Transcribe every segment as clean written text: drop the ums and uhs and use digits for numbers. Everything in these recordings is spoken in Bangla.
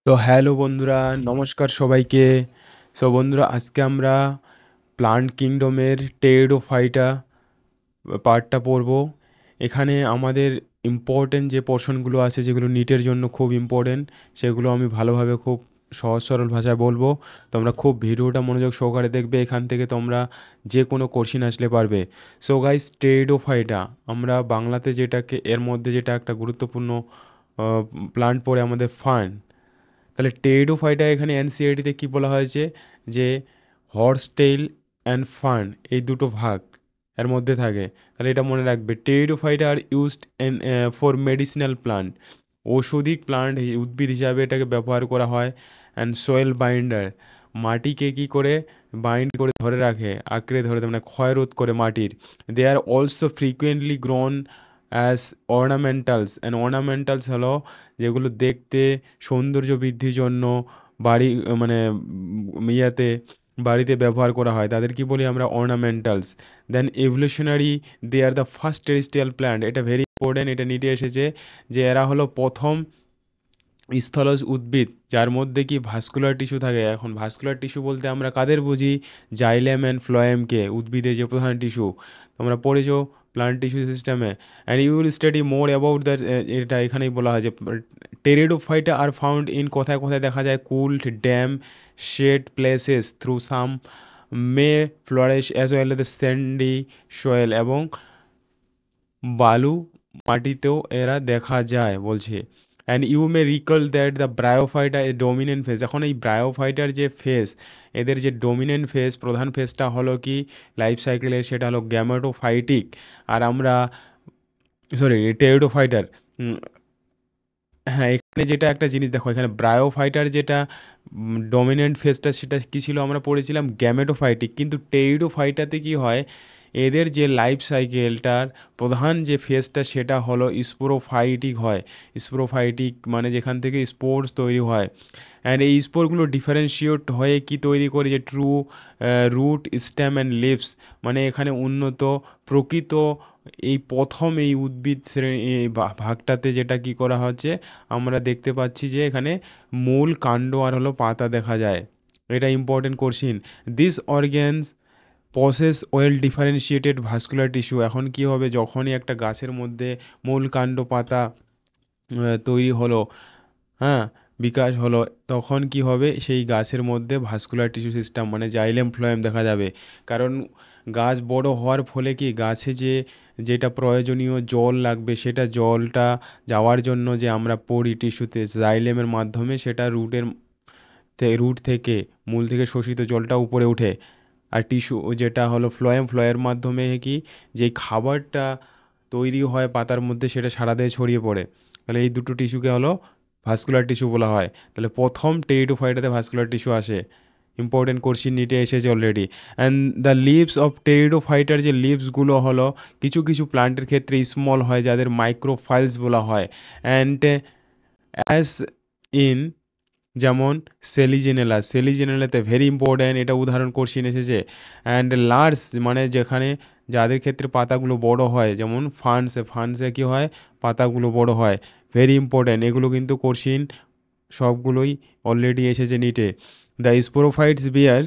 তো হ্যালো বন্ধুরা, নমস্কার সবাইকে। সো বন্ধুরা, আজকে আমরা প্লান্ট কিংডমের টেরিডোফাইটা পার্টটা পড়ব। এখানে আমাদের ইম্পর্টেন্ট যে পোর্শনগুলো আছে, যেগুলো নিটের জন্য খুব ইম্পর্টেন্ট, সেগুলো আমি ভালোভাবে খুব সহজ সরল ভাষায় বলবো। তোমরা খুব ভিডিওটা মনোযোগ সহকারে দেখবে, এখান থেকে তোমরা যে কোনো কোশ্চিন আসলে পারবে। সো গাইস, টেরিডোফাইটা আমরা বাংলাতে যেটাকে, এর মধ্যে যেটা একটা গুরুত্বপূর্ণ প্লান্ট পড়ে আমাদের ফার্ন। তাহলে টেরিডোফাইটা এখানে এনসিইআরটিতে কী বলা হয়েছে, যে হর্সটেইল অ্যান্ড ফার্ন এই দুটো ভাগ এর মধ্যে থাকে। তাহলে এটা মনে রাখবে, Pteridophyta are used for medicinal plant, ঔষধিক প্লান্ট উদ্ভিদ হিসাবে এটাকে ব্যবহার করা হয়। অ্যান্ড সোয়েল বাইন্ডার, মাটিকে কী করে বাইন্ড করে ধরে রাখে, আঁকড়ে ধরে, মানে ক্ষয় রোধ করে মাটির। They are also frequently grown as ornamentals. And ornamentals হলো যেগুলো দেখতে সৌন্দর্য বৃদ্ধির জন্য বাড়ি, মানে ইয়াতে বাড়িতে ব্যবহার করা হয়, তাদের কি বলি আমরা, ornamentals. Then evolutionary, they are the first terrestrial plant, এটা ভেরি ইম্পর্টেন্ট, এটা নিতে এসেছে, যে এরা হলো প্রথম স্থলজ উদ্ভিদ যার মধ্যে কি ভাস্কুলার টিস্যু থাকে। এখন ভাস্কুলার টিস্যু বলতে আমরা কাদের বুঝি, জাইলেম অ্যান্ড ফ্লোয়েমকে, উদ্ভিদের যে প্রধান টিস্যু তোমরা পড়েছো প্লান্ট টিস্যু সিস্টেমে। And you will study more about that. এটা এখানেই বলা হয় যে টেরিডোফাইটা আর ফাউন্ড ইন, কোথায় কোথায় দেখা যায়, cooled damp shade places through some may flourish as well the sandy soil, এবং বালু মাটিতেও এরা দেখা যায় বলছে। And you may recall that the Bryophyta a dominant phase. এখন এই ব্রায়োফাইটার যে ফেজ, এদের যে ডোমিনেন্ট ফেজ, প্রধান ফেজটা হলো কি লাইফ সাইকেলের, সেটা হলো গ্যামেটোফাইটিক। আর আমরা, সরি, টেরিডোফাইটার, হ্যাঁ, এখানে যেটা একটা জিনিস দেখো, এখানে ব্রায়োফাইটার যেটা ডমিনেন্ট ফেজটা, সেটা কী ছিল আমরা পড়েছিলাম গ্যামেটোফাইটিক। কিন্তু টেরিডোফাইটাতে কি হয়, এদের যে লাইফ সাইকেলটার প্রধান যে ফেজটা সেটা হলো স্পোরোফাইটিক হয়। স্পোরোফাইটিক মানে যেখান থেকে স্পোর্স তৈরি হয়। অ্যান্ড এই স্পোরগুলো ডিফারেন্সিয়েট হয়ে কি তৈরি করে, যে true root stem and leaves, মানে এখানে উন্নত প্রকৃত এই প্রথম এই উদ্ভিদ শ্রেণী এই ভাগটাতে যেটা কি করা হচ্ছে, আমরা দেখতে পাচ্ছি যে এখানে মূল কাণ্ড আর হলো পাতা দেখা যায়। এটা important question. This organs possess well differentiated vascular tissue. এখন কি হবে, যখনই একটা গাছের মধ্যে মূল কাণ্ড পাতা তৈরি হলো, হ্যাঁ, বিকাশ হলো, তখন কি হবে, সেই গাছের মধ্যে ভাস্কুলার টিস্যু সিস্টেম মানে জাইলেম ফ্লোয়েম দেখা যাবে। কারণ গাছ বড় হওয়ার ফলে কি গাছে যেটা প্রয়োজনীয় জল লাগবে, সেটা জলটা যাওয়ার জন্য যে আমরা পড়ি টিস্যুতে জাইলেমের মাধ্যমে, সেটা রুট থেকে, মূল থেকে শোষিত জলটা উপরে উঠে। আর টিস্যু যেটা হলো ফ্লোয়ের মাধ্যমে কি, যেই খাবারটা তৈরি হয় পাতার মধ্যে, সেটা সারা দেহে ছড়িয়ে পড়ে। তাহলে এই দুটো টিস্যুকে হলো ভাস্কুলার টিস্যু বলা হয়। তাহলে প্রথম টেরিডোফাইটাতে ভাস্কুলার টিস্যু আসে। ইম্পর্টেন্ট কোশ্চিন নিটে এসেছে already. And the leaves of টেরিডোফাইটার, যে লিভসগুলো হলো কিছু কিছু প্লান্টের ক্ষেত্রে স্মল হয়, যাদের মাইক্রোফাইলস বলা হয়। অ্যান্ড অ্যাজ ইন, যেমন সেলিজেনেলাতে ভেরি ইম্পর্ট্যান্ট, এটা উদাহরণ কোশ্চিন এসেছে। অ্যান্ড লার্জ মানে যেখানে, যাদের ক্ষেত্রে পাতাগুলো বড় হয়, যেমন ফান্ডসে কী হয়, পাতাগুলো বড় হয়। ভেরি ইম্পর্ট্যান্ট, এগুলো কিন্তু কোশ্চিন সবগুলোই অলরেডি এসেছে নিটে। দ্য স্পোরোফাইটস বিয়ার,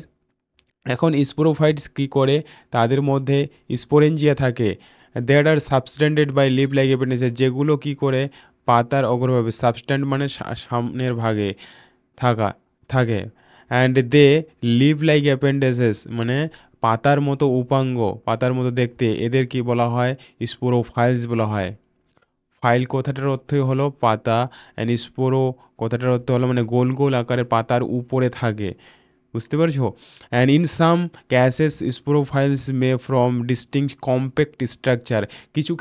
এখন স্পোরোফাইটস কী করে, তাদের মধ্যে স্পোরেঞ্জিয়া থাকে। That are subtended by leaf like appendices, যেগুলো কী করে পাতার অগ্রভাগে, সাবস্ট্যান্ড মানে সামনের ভাগে থাকা থাকে। অ্যান্ড দে লিভ লাইক অ্যাপেন্ডেসেস, মানে পাতার মতো উপাঙ্গ, পাতার মতো দেখতে, এদের কি বলা হয়, স্পোরোফাইলস বলা হয়। ফাইল কথাটার অর্থই হলো পাতা, অ্যান্ড স্পোরো কথাটার অর্থ হলো মানে গোল গোল আকারের পাতার উপরে থাকে, বুঝতে পারছো। And in some cases sporophylls may from distinct compact structure, কিছু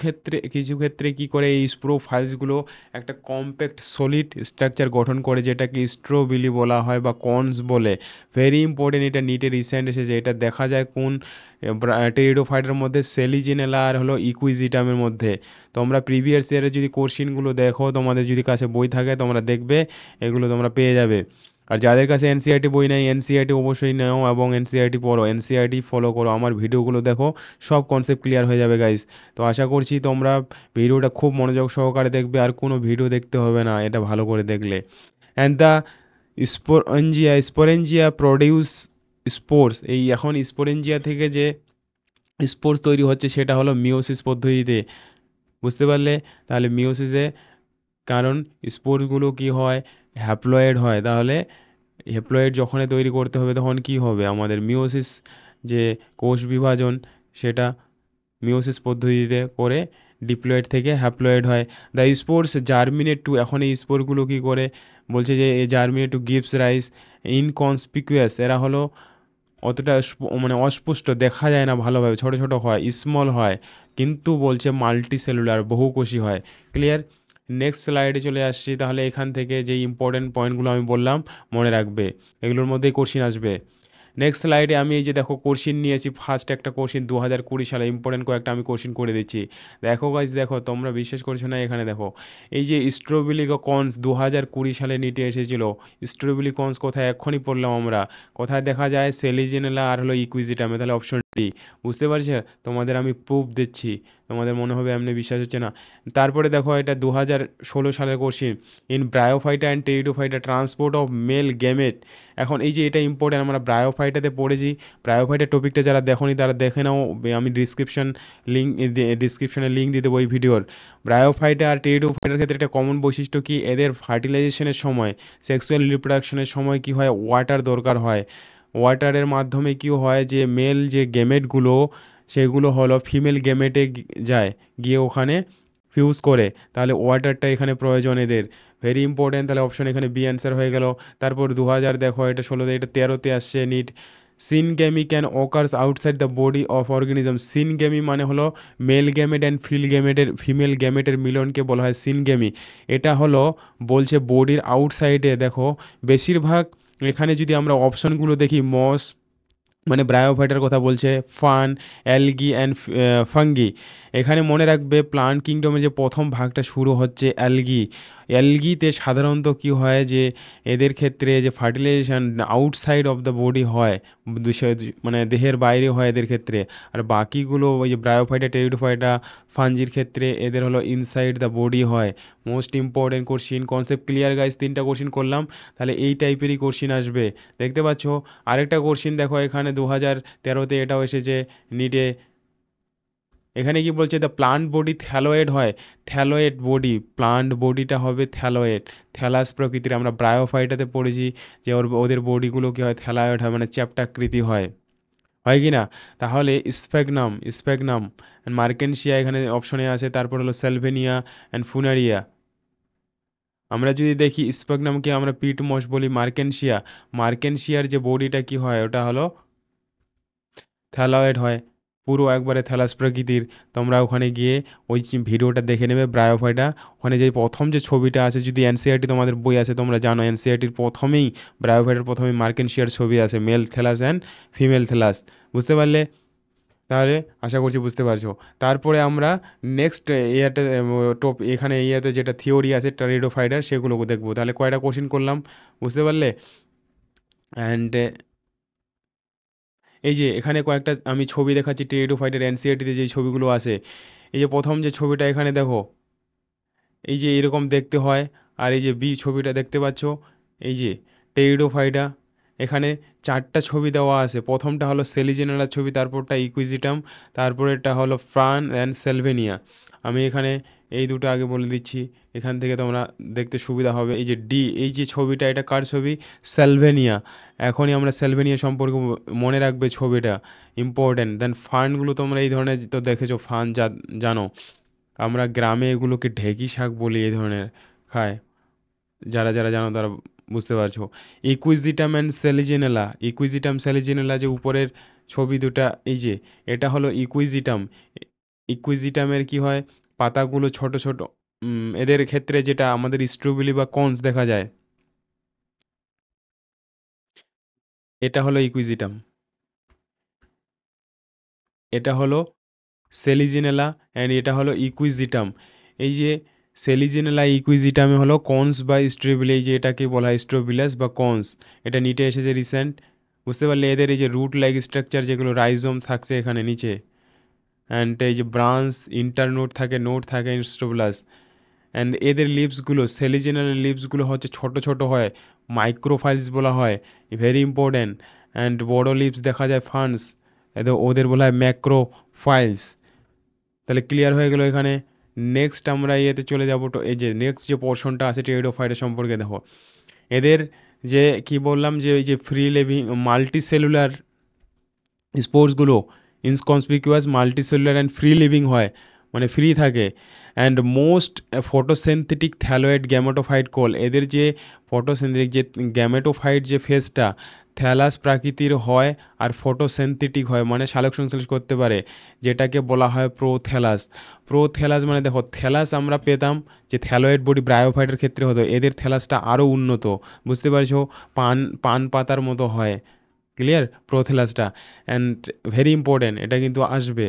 ক্ষেত্রে কী করে, এই স্পোরোফাইলসগুলো একটা কম্প্যাক্ট সলিড স্ট্রাকচার গঠন করে, যেটাকে স্ট্রোবিলি বলা হয় বা কনস বলে। ভেরি ইম্পর্টেন্ট, এটা নিটে রিসেন্ট এসেছে। এটা দেখা যায় কোন টেরিডোফাইটের মধ্যে, সেলিজেনেলা আর হলো ইকুইজিটামের মধ্যে। তোমরা প্রিভিয়াস ইয়ারের যদি কোশ্চিনগুলো দেখো, তোমাদের যদি কাছে বই থাকে, তোমরা দেখবে এগুলো তোমরা পেয়ে যাবে। আর যাদের কাছে এনসিইআরটি বই নেই, এনসিইআরটি অবশ্যই নাও এবং এনসিইআরটি পড়ো, এনসিইআরটি ফলো করো, আমার ভিডিওগুলো দেখো, সব কনসেপ্ট ক্লিয়ার হয়ে যাবে গাইস। তো আশা করছি তোমরা ভিডিওটা খুব মনোযোগ সহকারে দেখবে, আর কোনো ভিডিও দেখতে হবে না এটা ভালো করে দেখলে। And the sporangia produce spores. এই এখন স্পোরেঞ্জিয়া থেকে যে স্পোর্স তৈরি হচ্ছে সেটা হলো মিওসিস পদ্ধতিতে, বুঝতে পারলে? তাহলে মিওসিসে, কারণ স্পোর্সগুলো কি হয়, হ্যাপ্লয়েড হয়, তাহলে হ্যাপ্লয়েড যখনই তৈরি করতে হবে তখন কি হবে, আমাদের মিওসিস যে কোষ বিভাজন সেটা মিওসিস পদ্ধতিতে করে ডিপ্লয়েড থেকে হ্যাপ্লয়েড হয়। দ্য স্পোর্স জার্মিনেট টু, এখন এই স্পোরগুলো কী করে বলছে যে এ জার্মিনেট টু গিভস রাইস ইনকনসপিকুয়াস, এরা হলো অতটা মানে অস্পষ্ট, দেখা যায় না ভালোভাবে, ছোট ছোট হয়, স্মল হয়, কিন্তু বলছে মাল্টি সেলুলার, বহুকোষী হয়। ক্লিয়ার? নেক্সট স্লাইডে চলে আসছি। তাহলে এখান থেকে যে ইম্পর্টেন্ট পয়েন্টগুলো আমি বললাম মনে রাখবে, এগুলোর মধ্যেই কোশ্চিন আসবে। নেক্সট স্লাইডে আমি এই যে দেখো কোশ্চিন নিয়েছি, ফার্স্ট একটা কোশ্চিন 2020 সালে ইম্পর্টেন্ট কয়েকটা আমি কোশ্চিন করে দিচ্ছি। দেখো গাইজ, দেখো তোমরা বিশ্বাস করছো না, এখানে দেখো এই যে স্ট্রবেলি কর্নস 2020 সালে নিটে এসেছিল। স্ট্রবেলি কর্নস কোথায় এক্ষুনি পড়লাম আমরা, কোথায় দেখা যায়, সেলিজেনেলা আর হলো ইকুইজিটামে। তাহলে অপশন ডি, বুঝতে পারছো? তোমাদের আমি প্রুফ দিচ্ছি, তোমাদের মনে হবে এমনি বিশ্বাস হচ্ছে না। তারপরে দেখো এটা 2016 সালের question, in Bryophyta and Pteridophyta transport of male gamete. এখন এই যে এটা ইম্পর্টেন্ট, আমরা ব্রায়োফাইটাতে পড়েছি। ব্রায়োফাইটার টপিকটা যারা দেখোনি তারা দেখে নাও, আমি ডিসক্রিপশনে লিঙ্ক দিয়ে দেবো এই ভিডিওর। ব্রায়োফাইটা আর টেরিডোফাইটার ক্ষেত্রে একটা কমন বৈশিষ্ট্য কি, এদের ফার্টিলাইজেশনের সময়, সেক্সুয়াল রিপ্রোডাকশনের সময় কি হয়, ওয়াটার দরকার হয়। ওয়াটারের মাধ্যমে কি হয় যে মেল যে গেমেটগুলো সেগুলো হলো ফিমেল গেমেটে যায়, গিয়ে ওখানে ফিউজ করে, তাহলে ওয়াটারটা এখানে প্রয়োজন এদের, ভেরি ইম্পর্টেন্ট। তাহলে অপশন এখানে বি অ্যান্সার হয়ে গেল। তারপর 2000 দেখো, এটা 16তে, এটা 13তে আসছে NEET. Syngamy can occurs outside the body of organism. Syngamy মানে হলো মেল গ্যামেট অ্যান্ড ফিমেল গ্যামেটের মিলনকে বলা হয় সিনগেমি। এটা হলো বলছে বডির আউটসাইডে, দেখো বেশিরভাগ, এখানে যদি আমরা অপশনগুলো দেখি, মস মানে ব্রায়োফাইটার কথা বলছে, ফান, অ্যালগি অ্যান্ড ফাঙ্গি। এখানে মনে রাখবে প্লান্ট কিংডমে যে প্রথম ভাগটা শুরু হচ্ছে অ্যালগি। অ্যালগিতে সাধারণত কি হয় যে এদের ক্ষেত্রে যে fertilization outside of the body হয়, মানে দেহের বাইরে হয় এদের ক্ষেত্রে। আর বাকিগুলো ওই যে ব্রায়োফাইটা, টেরিডোফাইটা, ফাঞ্জির ক্ষেত্রে এদের হলো ইনসাইড দ্য বডি হয়। Most important question, concept clear guys? 3টা কোশ্চিন করলাম, তাহলে এই টাইপেরই কোশ্চিন আসবে, দেখতে পাচ্ছ। আরেকটা কোশ্চিন দেখো এখানে 2013তে এটাও এসেছে নিটে। এখানে কি বলছে, দ্য প্লান্ট বডি থ্যালোয়েড হয়, থ্যালোয়েড বডি, প্লান্ট বডিটা হবে থ্যালোয়েড, থ্যালাস প্রকৃতির। আমরা ব্রায়োফাইটাতে পড়েছি যে ওদের বডিগুলো কী হয়, থ্যালায়েড হয়, মানে চ্যাপ্টাকৃতি হয়, হয় কি না? তাহলে স্প্যাগনাম অ্যান্ড মার্কেনশিয়া এখানে অপশনে আছে। তারপর হলো সেলভেনিয়া অ্যান্ড ফুনারিয়া। আমরা যদি দেখি স্প্যাগনামকে আমরা পিটমস বলি, মার্কেনশিয়ার যে বডিটা কি হয়, ওটা হলো থ্যালয়েড হয়, পুরো একবারে থ্যালাস প্রকৃতির। তোমরা ওখানে গিয়ে ওই ভিডিওটা দেখে নেবে ব্রায়োফাইটা, ওখানে যে প্রথম যে ছবিটা আছে, যদি এনসিইআরটি তোমাদের বই আছে তোমরা জানো, এনসিইআরটির প্রথমেই ব্রায়োফাইটার প্রথমেই মার্কেনশিয়ার ছবি আছে, male thallus and female thallus, বুঝতে পারলে? তাহলে আশা করছি বুঝতে পারছো। তারপরে আমরা নেক্সট ইয়াতে এখানে ইয়াতে যেটা থিওরি আছে টেরিডোফাইটার, সেগুলো দেখবো। তাহলে কয়টা কোশ্চিন করলাম, বুঝতে পারলে? অ্যান্ড এই যে এখানে কয়েকটা আমি ছবি দেখাচ্ছি টেরিডোফাইটের, এনসিইআরটিতে যেই ছবিগুলো আছে। এই যে প্রথম যে ছবিটা এখানে দেখো, এই যে এরকম দেখতে হয়। আর এই যে বি ছবিটা দেখতে পাচ্ছ, এই যে টেরিডোফাইটা, এখানে 4টা ছবি দেওয়া আছে। প্রথমটা হলো সেলিজেনালার ছবি, তারপরটা ইকুইজিটাম, তারপরেরটা হলো ফ্রান অ্যান্ড সেলভেনিয়া। আমি এখানে এই দুটো আগে বলে দিচ্ছি, এখান থেকে তোমরা দেখতে সুবিধা হবে। এই যে ডি, এই যে ছবিটা, এটা কার ছবি, সেলভেনিয়া। এখনই আমরা সেলভেনিয়া সম্পর্কে মনে রাখবে, ছবিটা ইম্পর্ট্যান্ট। দেন ফার্নগুলো তোমরা এই ধরনের তো দেখেছো, ফার্ন জানো, আমরা গ্রামে এগুলোকে ঢেঁকি শাক বলি, এই ধরনের খায়, যারা যারা জানো তারা বুঝতে পারছো। ইকুইজিটাম সেলিজেনেলা যে উপরের ছবি দুটা, এই যে এটা হলো ইকুইজিটাম। ইকুইজিটামের কি হয়, পাতাগুলো ছোট ছোট, এদের ক্ষেত্রে যেটা আমাদের স্ট্রবেরি বা কর্নস দেখা যায়, এটা হলো ইকুইজিটাম, এটা হলো সেলিজিনেলা অ্যান্ড এটা হলো ইকুইজিটাম। এই যে সেলিজিনেলা ইকুইজিটামে হলো কর্নস বা স্ট্রবেরি, এই যে এটাকে বলা হয় স্ট্রোবিলাস বা কর্নস। এটা নিটে এসেছে রিসেন্ট, বুঝতে পারলে? এদের এই যে রুট লাইক স্ট্রাকচার, যেগুলো রাইজোম থাকছে এখানে নিচে, অ্যান্ড এই যে ব্রাঞ্চ ইন্টারনোড থাকে, নোড থাকে স্ট্রোবিলাস। অ্যান্ড এদের লিভসগুলো সেলিজেনাল লিভসগুলো হচ্ছে ছোট ছোট হয়, মাইক্রোফাইলস বলা হয়, ভেরি ইম্পর্ট্যান্ট। অ্যান্ড বড় লিভস দেখা যায় ফান্ডস, এদের ওদের বলা হয় ম্যাক্রোফাইলস। তাহলে ক্লিয়ার হয়ে গেল এখানে। নেক্সট আমরা ইয়েতে চলে যাবো, তো এই যে নেক্সট যে পোর্শনটা আছে টেরিডোফাইটের সম্পর্কে দেখো। এদের যে কি বললাম যে এই যে ফ্রি লিভিং মাল্টি সেলুলার স্পোর্সগুলো inconspicuous multicellular and free living হয়, মানে ফ্রি থাকে। And most photosynthetic thalloid gametophyte call, এদের যে ফটোসিনথেটিক যে গ্যামেটোফাইট যে ফেজটা থ্যালাস প্রাকৃতির হয় আর ফটোসিনথেটিক হয়, মানে সালোক সংশ্লেষ করতে পারে, যেটাকে বলা হয় প্রোথ্যালাস। প্রোথ্যালাস মানে দেখো থ্যালাস আমরা পেতাম যে থ্যালয়েড বডি ব্রায়োফাইটের ক্ষেত্রে হতো, এদের থ্যালাসটা আরও উন্নত, বুঝতে পারছো, পান পাতার মতো হয়। ক্লিয়ার প্রোথেলাসটা, অ্যান্ড ভেরি ইম্পর্টেন্ট, এটা কিন্তু আসবে।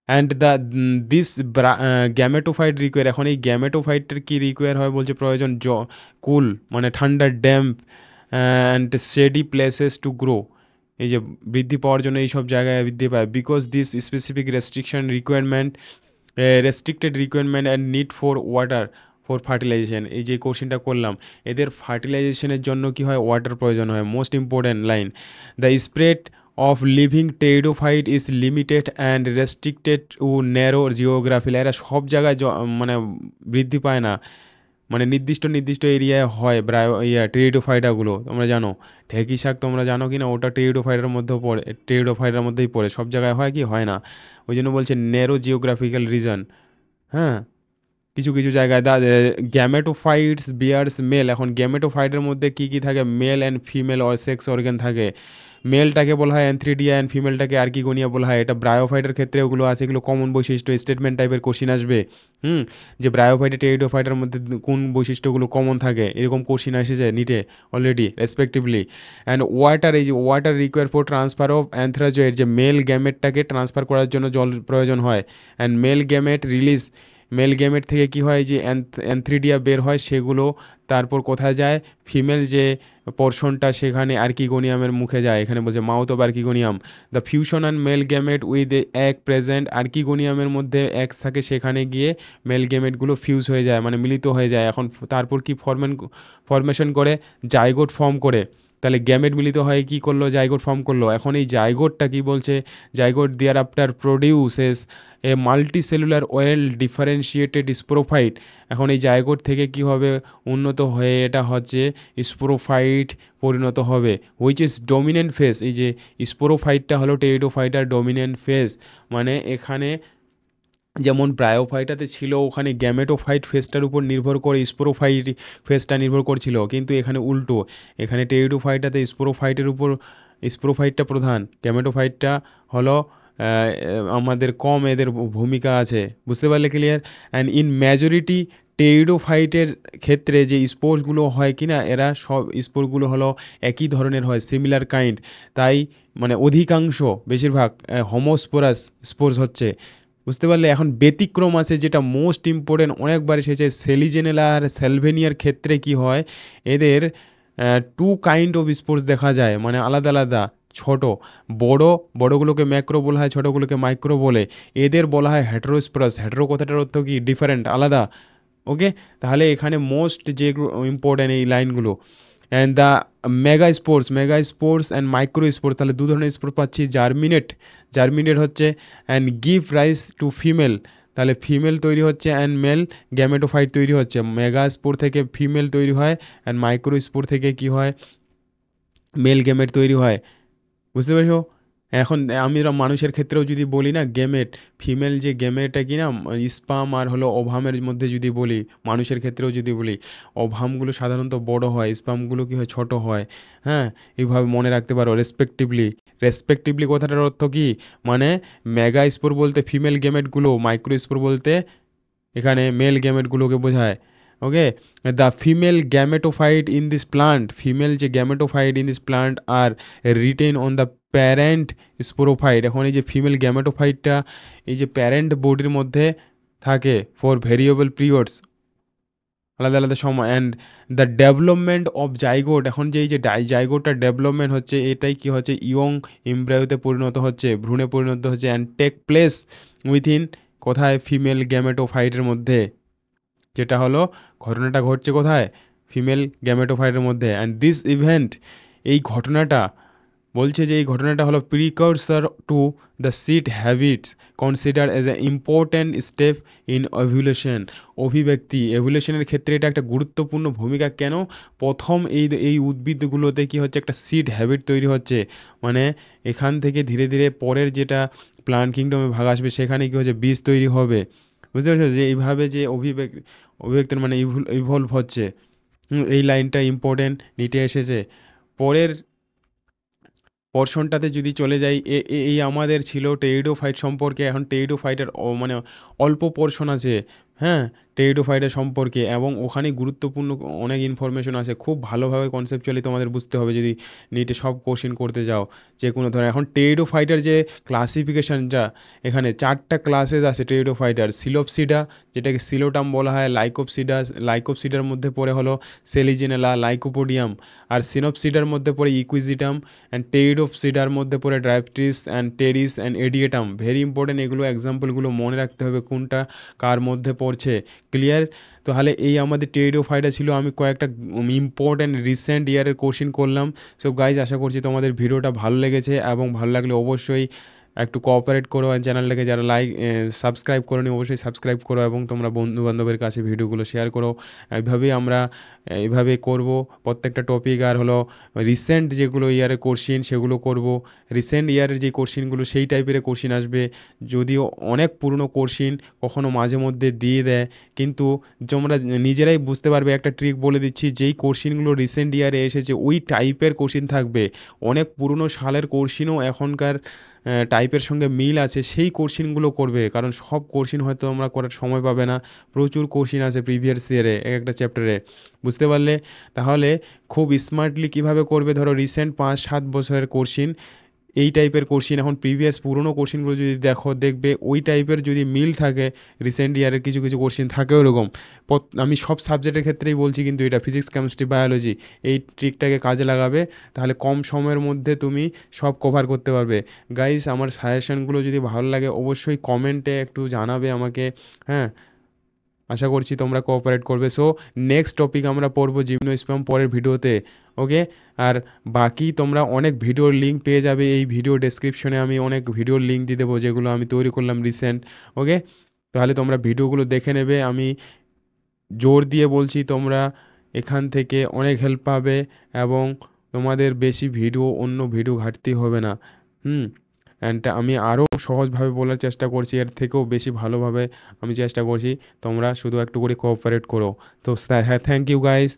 And the this gametophyte require, এখন এই গ্যামেটোফাইটের কী রিকোয়ার হয় বলছে, প্রয়োজন কুল মানে ঠান্ডা damp and shady places to grow, এই যে বৃদ্ধি পাওয়ার জন্য এইসব জায়গায় বৃদ্ধি পায়। Because this specific restricted requirement and need for water for fertilization, এই যে কোশ্চেনটা করলাম, এদের ফার্টিলাইজেশনের জন্য কি হয়, ওয়াটার প্রয়োজন হয়। Most important line, the spread of living pteridophyte is limited and restricted two narrow geography, এরা সব জায়গায় মানে বৃদ্ধি পায় না, মানে নির্দিষ্ট নির্দিষ্ট এরিয়ায় হয়। টেরিডোফাইটাগুলো তোমরা জানো, ঢেকি শাক তোমরা জানো কি না, ওটা টেরিডোফাইটার মধ্যেও পড়ে, টেরিডোফাইটার মধ্যেই পড়ে, সব জায়গায় হয় কি হয় না, ওই জন্য বলছে ন্যারো জিওগ্রাফিক্যাল রিজন। হ্যাঁ, কিছু কিছু জায়গায় গ্যামেটোফাইটস বিয়ার্স মেল, এখন গ্যামেটোফাইটের মধ্যে কী কী থাকে, male and female or sex organ থাকে। মেলটাকে বলা হয় অ্যানথ্রিডিয়া অ্যান্ড ফিমেলটাকে আর্কিগোনিয়া বলা হয়। এটা ব্রায়োফাইটের ক্ষেত্রে ওগুলো আছে, এগুলো কমন বৈশিষ্ট্য, স্টেটমেন্ট টাইপের কোশ্চিন আসবে। যে ব্রায়োফাইটে টেরিডোফাইটের মধ্যে কোন বৈশিষ্ট্যগুলো কমন থাকে, এরকম কোশ্চিন এসেছে নিটে অলরেডি রেসপেক্টিভলি। অ্যান্ড ওয়াটার, এই যে water require for transfer of antherozoid, যে মেল গ্যামেটটাকে ট্রান্সফার করার জন্য জল প্রয়োজন হয়। অ্যান্ড মেল গ্যামেট থেকে কি হয়, যে অ্যানথ্রিডিয়া বের হয়, সেগুলো তারপর কোথায় যায়, ফিমেল যে পোর্শনটা সেখানে আর্কিগোনিয়ামের মুখে যায়, এখানে বলছে mouth of archegonium. The fusion and male gamete with egg present, আর্কিগোনিয়ামের মধ্যে এক থাকে, সেখানে গিয়ে মেল গ্যামেটগুলো ফিউজ হয়ে যায়, মানে মিলিত হয়ে যায়। এখন তারপর কি ফরমেশন করে, জাইগোট ফর্ম করে। তাহলে গ্যামেট মিলিত হয়ে কি করলো, জাইগোট ফর্ম করলো। এখন এই জাইগোটটা কি বলছে, zygote thereafter produces a multicellular well differentiated sporophyte, এখন এই জাইগোট থেকে কি হবে, উন্নত হয়ে এটা হচ্ছে স্পোরোফাইট পরিণত হবে, হুইচ ইজ ডমিনেন্ট ফেস। এই যে স্পোরোফাইটটা হলো টেরিডোফাইটার ডমিনেন্ট ফেস, মানে এখানে যেমন ব্রায়োফাইটাতে ছিল, ওখানে গ্যামেটোফাইট ফেসটার উপর নির্ভর করে স্পোরোফাইট ফেসটা নির্ভর করছিল, কিন্তু এখানে উল্টো, এখানে টেরিডোফাইটাতে স্পোরোফাইটের উপর স্পোরোফাইটটা প্রধান, গ্যামেটোফাইটটা হলো আমাদের কম, এদের ভূমিকা আছে, বুঝতে পারলে ক্লিয়ার। অ্যান্ড ইন মেজরিটি টেরিডোফাইটের ক্ষেত্রে যে স্পোর্সগুলো হয় কি না, এরা সব স্পোর্সগুলো হলো একই ধরনের হয়, সিমিলার কাইন্ড, তাই মানে অধিকাংশ বেশিরভাগ হোমোস্পোরাস স্পোর্স হচ্ছে, বুঝতে পারলে। এখন ব্যতিক্রম আছে, যেটা মোস্ট ইম্পর্টেন্ট, অনেকবার এসেছে, সেলিজেনেলা আর সেলভেনিয়ার ক্ষেত্রে কি হয়, এদের টু কাইন্ড অফ স্পোর্স দেখা যায়, মানে আলাদা আলাদা, ছোট বড়গুলোকে ম্যাক্রো বলা হয়, ছোটোগুলোকে মাইক্রো বলে। এদের বলা হয় হেটেরোস্পোরাস, হেটেরো কথাটার অর্থ কি, ডিফারেন্ট, আলাদা। ওকে, তাহলে এখানে মোস্ট যেগুলো ইম্পর্টেন্ট এই লাইনগুলো। And the megaspores and microspores, তাহলে দু ধরনের স্পোর্টস পাচ্ছি। জার্মিনেট হচ্ছে, and give rise to female, তাহলে ফিমেল তৈরি হচ্ছে, অ্যান্ড মেল গ্যামেটোফাইট তৈরি হচ্ছে। মেগা স্পোর থেকে ফিমেল তৈরি হয়, অ্যান্ড মাইক্রো স্পোর থেকে কি হয়, মেল গ্যামেট তৈরি হয়, বুঝতে পেরেছো। এখন আমরা মানুষের ক্ষেত্রেও যদি বলি না, গ্যামেট ফিমেল যে গ্যামেটটা কি না, স্পাম আর হলো ওভামের মধ্যে যদি বলি, মানুষের ক্ষেত্রেও যদি বলি, ওভামগুলো সাধারণত বড় হয়, স্পামগুলো কি হয়, ছোট হয়। হ্যাঁ, এইভাবে মনে রাখতে পারো, রেসপেক্টিভলি কথাটার অর্থ কি, মানে মেগা স্পোর বলতে ফিমেল গ্যামেটগুলো, মাইক্রো স্পোর বলতে এখানে মেল গ্যামেটগুলোকে বোঝায়। Okay, the female gametophyte in this plant, female যে gametophyte in this plant are retain on the parent sporophyte, এখন এই যে ফিমেল গ্যামেটোফাইটটা এই যে প্যারেন্ট বডির মধ্যে থাকে ফর ভেরিয়েবল পিরিয়ডস, আলাদা আলাদা সময়। And the development of zygote, এখন যে এই যে জাইগোটটার ডেভেলপমেন্ট হচ্ছে, এটাই কি হচ্ছে, ইয়ং এমব্রায়োতে পরিণত হচ্ছে, ভ্রূণে পরিণত হচ্ছে। অ্যান্ড টেক প্লেস উইথিন কোথায়? ফিমেল গ্যামেটোফাইটের মধ্যে, যেটা হলো ঘটনাটা ঘটছে কোথায়? ফিমেল গ্যামেটোফাইটের মধ্যে। অ্যান্ড দিস ইভেন্ট, এই ঘটনাটা বলছে যে এই ঘটনাটা হলো precursor to the seed habits consider as a important step in evolution. অভিব্যক্তি এভুলেশনের ক্ষেত্রে এটা একটা গুরুত্বপূর্ণ ভূমিকা। কেন? প্রথম এই উদ্ভিদগুলোতে কি হচ্ছে, একটা সিড হ্যাবিট তৈরি হচ্ছে, মানে এখান থেকে ধীরে ধীরে পরের যেটা প্লান্ট কিংডমে ভাগ আসবে সেখানে কি হচ্ছে, বীজ তৈরি হবে। বুঝতে পারছো যে এইভাবে যে অভিব্যক্তির মানে ইভলভ হচ্ছে। এই লাইনটা ইম্পর্টেন্ট নিটে এসেছে। পরের পোরশনটাতে যদি চলে যাই, এই আমাদের ছিল টেরিডোফাইট সম্পর্কে। এখন টেরিডোফাইটের মানে অল্প পোরশন আছে, হ্যাঁ, টেরিডোফাইটের সম্পর্কে, এবং ওখানে গুরুত্বপূর্ণ অনেক ইনফরমেশন আছে। খুব ভালোভাবে কনসেপচুয়ালি তোমাদের বুঝতে হবে যদি নিটে সব কোশ্চেন করতে যাও যে কোনো ধরনের। এখন টেরিডোফাইটার যে ক্লাসিফিকেশানটা, এখানে 4টা ক্লাসেস আছে টেরিডোফাইটার। সিলোপসিডা, যেটাকে সিলোটাম বলা হয়, লাইকোপসিডার মধ্যে পড়ে হলো সেলিজেনেলা, লাইকোপোডিয়াম, আর সিনোপসিডার মধ্যে পড়ে ইকুইজিটাম, অ্যান্ড টেরিডোপসিডার মধ্যে পড়ে Dryopteris and Pteris and Adiantum. Very important, এগুলো এক্সাম্পলগুলো মনে রাখতে হবে কোনটা কার মধ্যে পড়ছে। ক্লিয়ার? তাহলে এই আমাদের টেরিডোফাইটা ছিল। আমি কয়েকটা ইম্পর্ট্যান্ট রিসেন্ট ইয়ারের কোশ্চিন করলাম। সো গাইজ, আশা করছি তোমাদের ভিডিওটা ভালো লেগেছে, এবং ভালো লাগলে অবশ্যই একটু কোঅপারেট করো। আর চ্যানেলটাকে যারা সাবস্ক্রাইব করোনি অবশ্যই সাবস্ক্রাইব করো, এবং তোমরা বন্ধুবান্ধবের কাছে ভিডিওগুলো শেয়ার করো। এইভাবেই আমরা এইভাবে করব প্রত্যেকটা টপিক। আর হলো রিসেন্ট যেগুলো ইয়ারের কোশ্চিন সেগুলো করব। রিসেন্ট ইয়ারের যে কোশ্চিনগুলো সেই টাইপের কোশ্চিন আসবে। যদিও অনেক পুরনো কোশ্চিন কখনো মাঝে মধ্যে দিয়ে দেয়, কিন্তু তোমরা নিজেরাই বুঝতে পারবে। একটা ট্রিক বলে দিচ্ছি, যেই কোশ্চিনগুলো রিসেন্ট ইয়ারে এসেছে ওই টাইপের কোশ্চিন থাকবে। অনেক পুরনো সালের কোশ্চিনও এখনকার টাইপের সঙ্গে মিল আছে, সেই কোশ্চিনগুলো করবে। কারণ সব কোশ্চিন হয়তো তোমরা করার সময় পাবে না, প্রচুর কোশ্চিন আছে প্রিভিয়াস ইয়ারে এক একটা চ্যাপ্টারে। বুঝতে পারলে? তাহলে খুব স্মার্টলি কিভাবে করবে, ধরো রিসেন্ট 5-7 বছরের কোশ্চিন, এই টাইপের কোশ্চিন এখন প্রিভিয়াস পুরনো কোশ্চিনগুলো যদি দেখবে ওই টাইপের যদি মিল থাকে, রিসেন্ট ইয়ারের কিছু কিছু কোশ্চিন থাকে ওরকম। আমি সব সাবজেক্টের ক্ষেত্রেই বলছি, কিন্তু এটা ফিজিক্স, কেমিস্ট্রি, বায়োলজি, এই ট্রিকটাকে কাজে লাগাবে, তাহলে কম সময়ের মধ্যে তুমি সব কভার করতে পারবে। গাইস, আমার সাজেশনগুলো যদি ভালো লাগে অবশ্যই কমেন্টে একটু জানাবে আমাকে, হ্যাঁ। আশা করছি তোমরা কোঅপারেট করবে। সো নেক্সট টপিক আমরা পড়বো জিমনোস্পার্ম পরের ভিডিওতে, ওকে। আর বাকি তোমরা অনেক ভিডিওর লিঙ্ক পেয়ে যাবে এই ভিডিও ডেসক্রিপশনে। আমি অনেক ভিডিওর লিঙ্ক দিয়ে দেবো যেগুলো আমি তৈরি করলাম রিসেন্ট, ওকে। তাহলে তোমরা ভিডিওগুলো দেখে নেবে। আমি জোর দিয়ে বলছি তোমরা এখান থেকে অনেক হেল্প পাবে, এবং তোমাদের বেশি অন্য ভিডিও ঘাটতি হবে না। হুম। অ্যান্ড আমি আরও সহজভাবে বলার চেষ্টা করছি, এর থেকেও বেশি ভালোভাবে আমি চেষ্টা করছি। তোমরা শুধু একটু করে কোঅপারেট করো। তো হ্যাঁ, থ্যাংক ইউ গাইস।